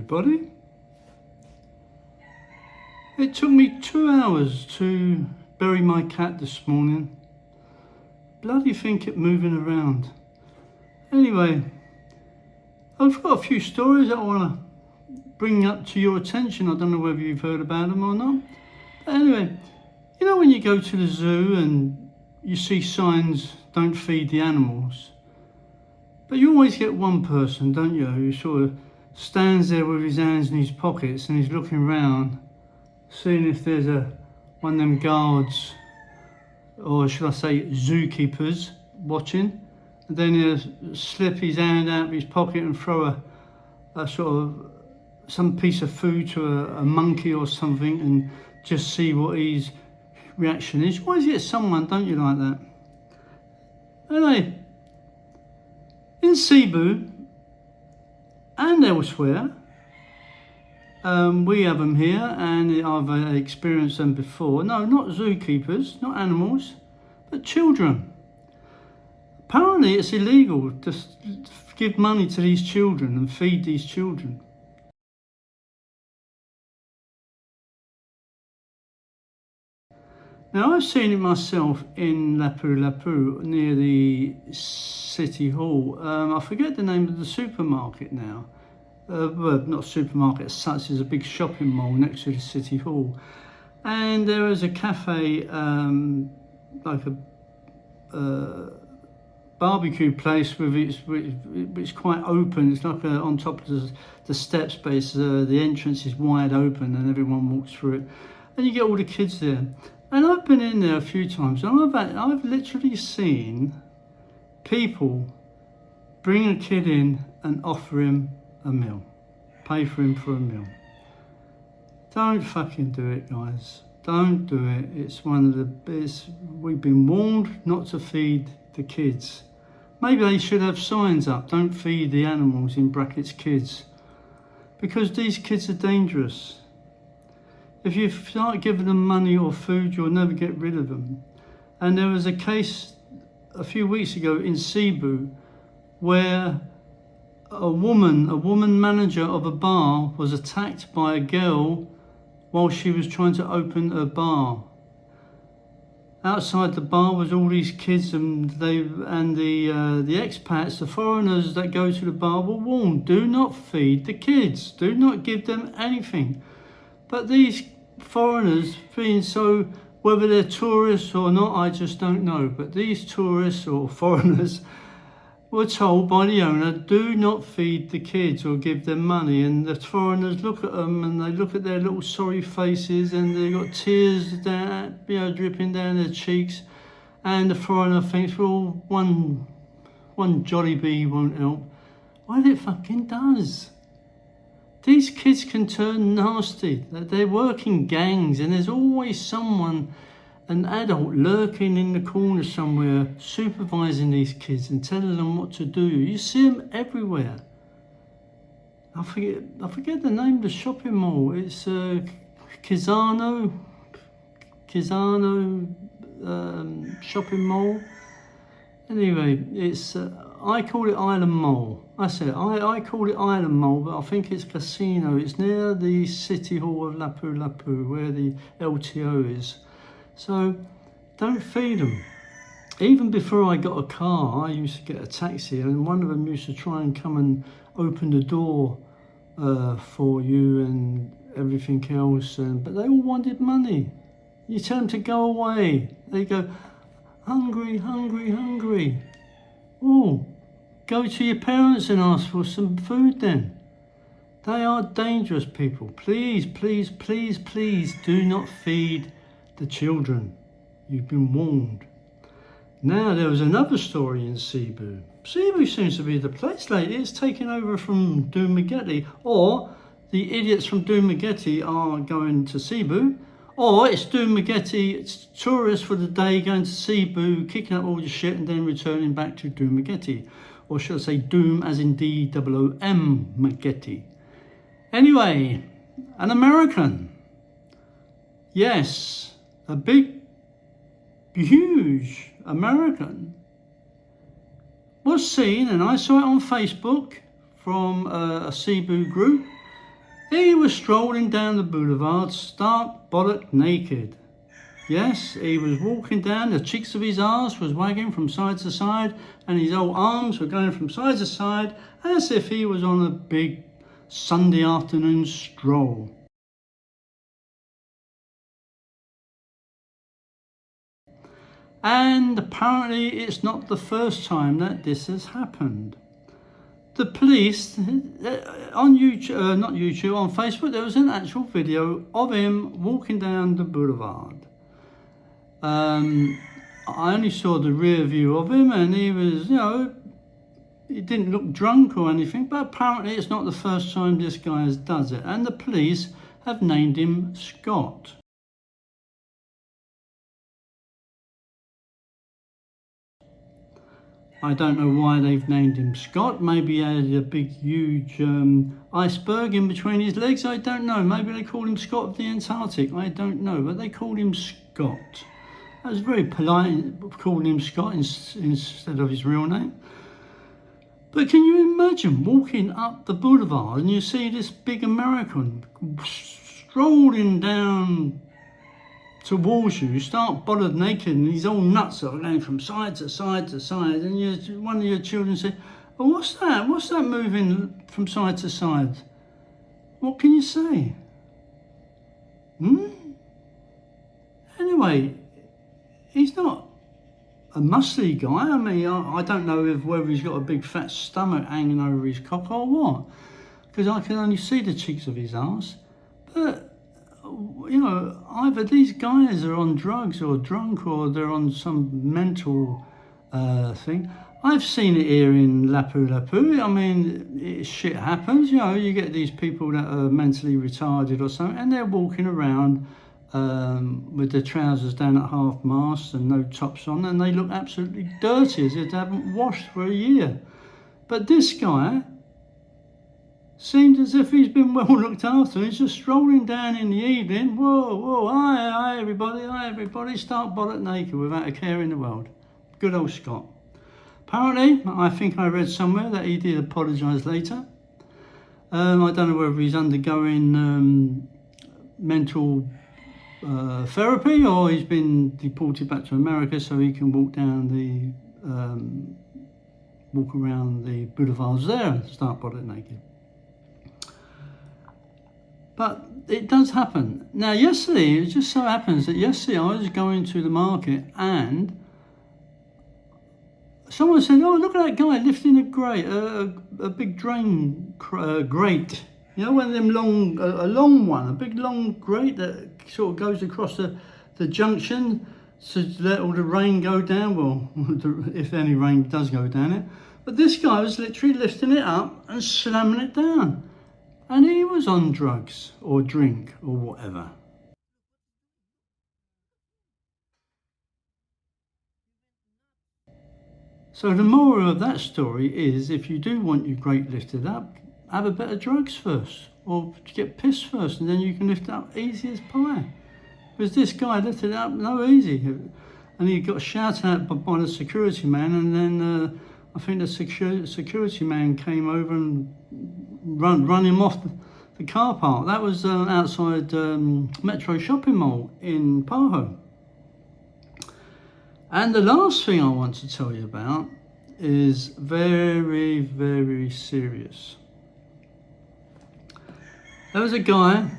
everybody. It took me 2 hours to bury my cat this morning. Bloody thing kept moving around. Anyway, I've got a few stories that I want to bring up to your attention. I don't know whether you've heard about them or not. But anyway, you know when you go to the zoo and you see signs, don't feed the animals? But you always get one person, don't you, who sort of stands there with his hands in his pockets and he's looking around, seeing if there's one of them guards, or should I say zookeepers, watching. And then he'll slip his hand out of his pocket and throw a sort of some piece of food to a monkey or something and just see what his reaction is. You always get someone, don't you, like that? Anyway, in Cebu and elsewhere, we have them here, and I've experienced them before. No, not zookeepers, not animals, but children. Apparently it's illegal to give money to these children and feed these children. Now, I've seen it myself in Lapu near the City Hall. I forget the name of the supermarket now. Well, not supermarket as such, there's a big shopping mall next to the City Hall. And there is a cafe, like a barbecue place which is quite open. It's like on top of the steps base. The entrance is wide open and everyone walks through it. And you get all the kids there. And I've been in there a few times, and I've literally seen people bring a kid in and offer him a meal, pay for him for a meal. Don't fucking do it, guys. Don't do it. It's one of the best. We've been warned not to feed the kids. Maybe they should have signs up, don't feed the animals, in brackets kids, because these kids are dangerous. If you start giving them money or food, you'll never get rid of them. And there was a case a few weeks ago in Cebu where a woman manager of a bar was attacked by a girl while she was trying to open a bar. Outside the bar was all these kids, and the expats, the foreigners that go to the bar, were warned, do not feed the kids, do not give them anything. But these foreigners, being so, whether they're tourists or not, I just don't know, but these tourists or foreigners were told by the owner, do not feed the kids or give them money. And the foreigners look at them and they look at their little sorry faces, and they've got tears down, dripping down their cheeks, and the foreigner thinks, well, one Jollibee won't help. Well, it fucking does. These kids can turn nasty. They work in gangs, and there's always someone, an adult, lurking in the corner somewhere, supervising these kids and telling them what to do. You see them everywhere. I forget the name of the shopping mall. It's Kizano shopping mall. Anyway, it's I call it Island Mall. I call it Island Mall, but I think it's Casino. It's near the City Hall of Lapu, where the LTO is. So don't feed them. Even before I got a car, I used to get a taxi, and one of them used to try and come and open the door for you and everything else. But they all wanted money. You tell them to go away. They go, hungry, hungry, hungry. Oh, go to your parents and ask for some food then. They are dangerous people. Please, please, please, please do not feed the children. You've been warned. Now, there was another story in Cebu. Cebu seems to be the place lately. It's taken over from Dumaguete, or the idiots from Dumaguete are going to Cebu, or it's Dumaguete, it's tourists for the day going to Cebu, kicking up all the shit and then returning back to Dumaguete. Or should I say Doom as in D-O-O-M, Maguete. Anyway, an American. Yes, a big, huge American was seen, and I saw it on Facebook from a Cebu group, He was strolling down the boulevard, stark bollock naked. Yes, he was walking down, the cheeks of his arse was wagging from side to side, and his old arms were going from side to side as if he was on a big Sunday afternoon stroll. And apparently it's not the first time that this has happened. The police, on YouTube, not YouTube, on Facebook, there was an actual video of him walking down the boulevard. I only saw the rear view of him, and he was, he didn't look drunk or anything, but apparently it's not the first time this guy does it. And the police have named him Scott. I don't know why they've named him Scott. Maybe he had a big, huge iceberg in between his legs. I don't know. Maybe they call him Scott of the Antarctic. I don't know. But they called him Scott. That was very polite, calling him Scott instead of his real name. But can you imagine walking up the boulevard and you see this big American strolling down towards you, start bothered naked, and his old nuts are going from side to side to side, and one of your children say, "Oh, what's that? What's that moving from side to side?" What can you say? Anyway, he's not a muscly guy. I mean, I don't know whether he's got a big fat stomach hanging over his cock or what, because I can only see the cheeks of his arse. But either these guys are on drugs or drunk, or they're on some mental thing. I've seen it here in Lapu. I mean, shit happens. You get these people that are mentally retarded or something, and they're walking around with their trousers down at half-mast and no tops on, and they look absolutely dirty as if they haven't washed for a year. But this guy seemed as if he's been well looked after. He's just strolling down in the evening. Whoa, hi everybody, start bollock naked without a care in the world. Good old Scott. Apparently, I think I read somewhere that he did apologise later. I don't know whether he's undergoing mental therapy, or he's been deported back to America so he can walk around the boulevards there and start bollock naked. But it does happen. Now, yesterday, it just so happens that yesterday I was going to the market and someone said, "Oh, look at that guy lifting a big drain grate. One of them a long one, a big long grate that sort of goes across the junction to let all the rain go down. Well, if any rain does go down it. But this guy was literally lifting it up and slamming it down. And he was on drugs or drink or whatever. So the moral of that story is, if you do want your grate lifted up, have a bit of drugs first, or get pissed first, and then you can lift it up easy as pie. Because this guy lifted it up no easy. And he got shouted at by the security man, and then I think the security man came over and run him off the car park. That was outside Metro Shopping Mall in Paho. And the last thing I want to tell you about is very, very serious. There was a guy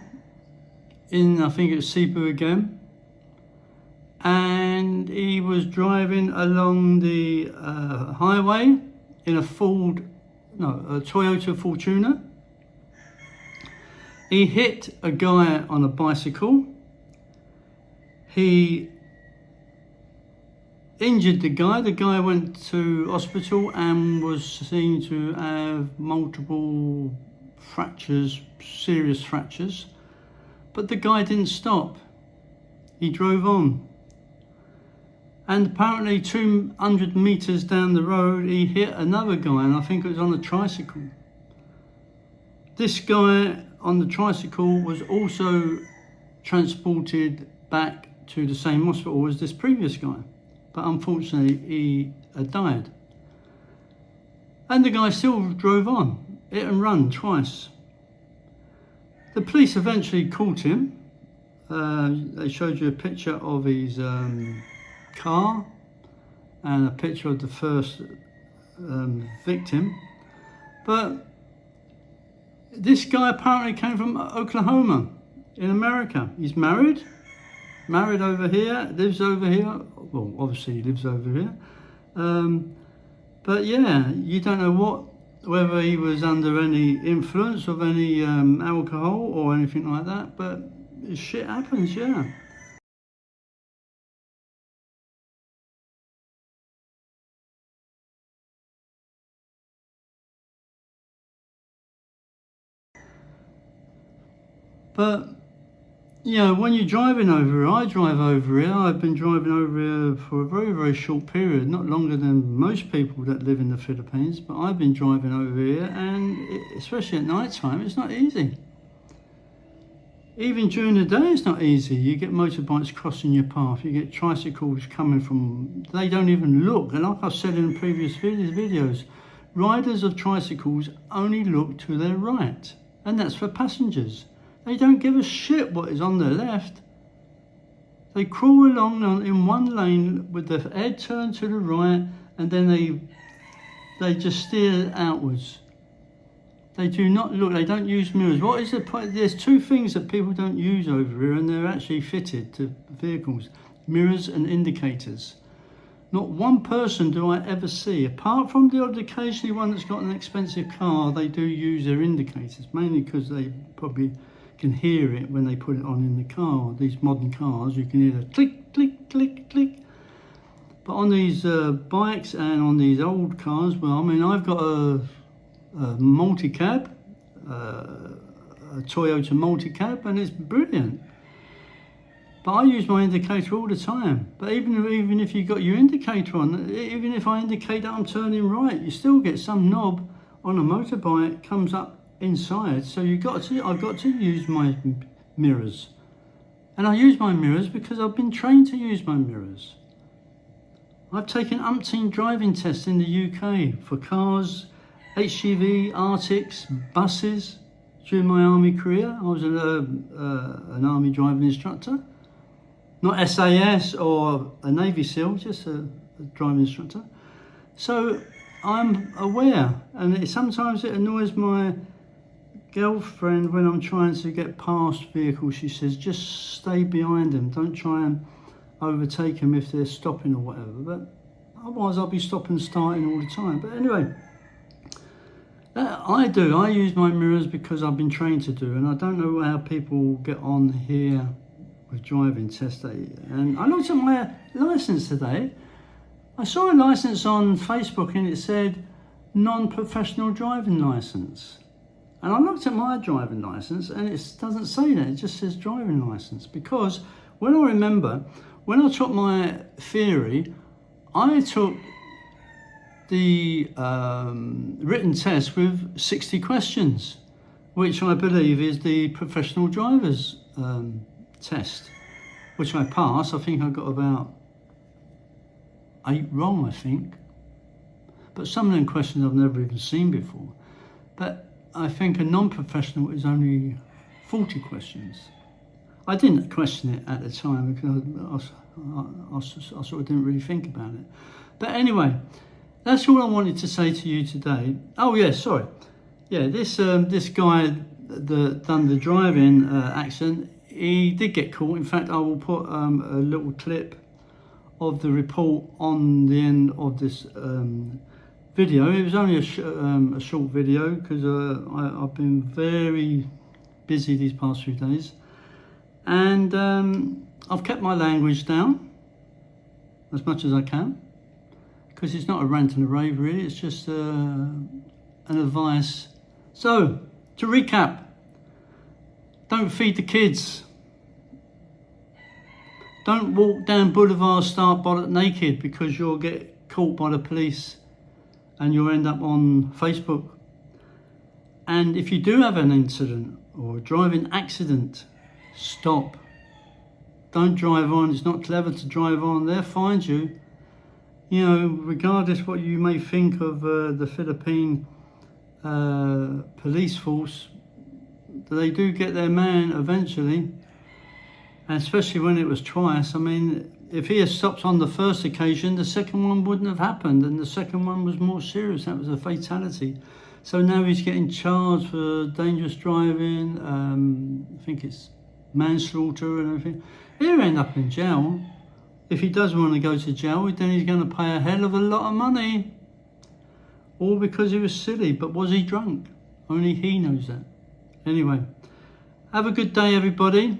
in, I think it was Cebu again, and he was driving along the highway in a Toyota Fortuner. He hit a guy on a bicycle. He injured the guy. The guy went to hospital and was seen to have multiple fractures, serious fractures. But the guy didn't stop. He drove on. And apparently 200 meters down the road, he hit another guy, and I think it was on a tricycle. This guy on the tricycle was also transported back to the same hospital as this previous guy. But unfortunately, he had died. And the guy still drove on, hit and run twice. The police eventually caught him. They showed you a picture of his car and a picture of the first victim. But this guy apparently came from Oklahoma in America. He's married over here, lives over here. Well, obviously he lives over here. But yeah, you don't know whether he was under any influence of any alcohol or anything like that, but shit happens, yeah. But, you know, when you're driving over here, I drive over here, I've been driving over here for a very, very short period, not longer than most people that live in the Philippines, but I've been driving over here, and especially at night time, it's not easy. Even during the day, it's not easy. You get motorbikes crossing your path, you get tricycles coming from, they don't even look. And like I've said in previous videos, riders of tricycles only look to their right, and that's for passengers. They don't give a shit what is on their left. They crawl along in one lane with their head turned to the right, and then they just steer outwards. They do not look, they don't use mirrors. What is the point? There's two things that people don't use over here, and they're actually fitted to vehicles: mirrors and indicators. Not one person do I ever see, apart from the odd occasionally one that's got an expensive car, they do use their indicators, mainly because they probably can hear it when they put it on in the car. These modern cars, you can hear the click, click, click, click. But on these bikes and on these old cars, well, I mean, I've got a multi-cab, a Toyota multi-cab, and it's brilliant. But I use my indicator all the time. But even if you've got your indicator on, even if I indicate that I'm turning right, you still get some knob on a motorbike comes up inside. So I've got to use my mirrors. And I use my mirrors because I've been trained to use my mirrors. I've taken umpteen driving tests in the UK for cars, HGV, Arctics, buses. During my army career, I was an army driving instructor. Not SAS or a Navy SEAL, just a driving instructor. So I'm aware, and sometimes it annoys my girlfriend when I'm trying to get past vehicles. She says, just stay behind them, don't try and overtake them if they're stopping or whatever. But otherwise I'll be stopping and starting all the time. But anyway, I use my mirrors because I've been trained to do, and I don't know how people get on here with driving tests. And I looked at my license today. I saw a license on Facebook and it said non-professional driving license. And I looked at my driving license and it doesn't say that, it just says driving license. Because when I took my theory, I took the written test with 60 questions, which I believe is the professional driver's test, which I passed. I think I got about 8 wrong, I think. But some of them questions I've never even seen before. But I think a non-professional is only 40 questions. I didn't question it at the time because I sort of didn't really think about it. But anyway, that's all I wanted to say to you today. Oh yeah, sorry. Yeah, this guy that done the driving accident, he did get caught. In fact, I will put a little clip of the report on the end of this video. It was only a short video because I've been very busy these past few days, and I've kept my language down as much as I can because it's not a rant and a rave really, it's just an advice. So to recap, don't feed the kids, don't walk down Boulevard start bollock naked because you'll get caught by the police and you'll end up on Facebook. And if you do have an incident or a driving accident, stop. Don't drive on. It's not clever to drive on. They'll find you. You know, regardless what you may think of the Philippine police force, they do get their man eventually, and especially when it was twice. I mean, if he had stopped on the first occasion, the second one wouldn't have happened, and the second one was more serious. That was a fatality. So now he's getting charged for dangerous driving. I think it's manslaughter and everything. He'll end up in jail. If he does want to go to jail, then he's going to pay a hell of a lot of money. All because he was silly. But was he drunk? Only he knows that. Anyway, have a good day, everybody.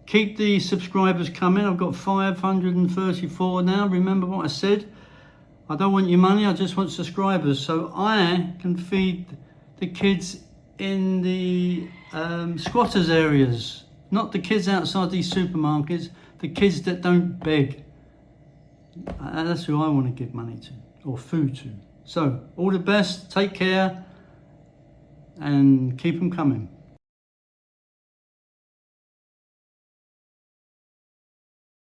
Keep the subscribers coming. I've got 534 now. Remember what I said? I don't want your money, I just want subscribers. So I can feed the kids in the squatters areas. Not the kids outside these supermarkets. The kids that don't beg. That's who I want to give money to. Or food to. So, all the best. Take care. And keep them coming.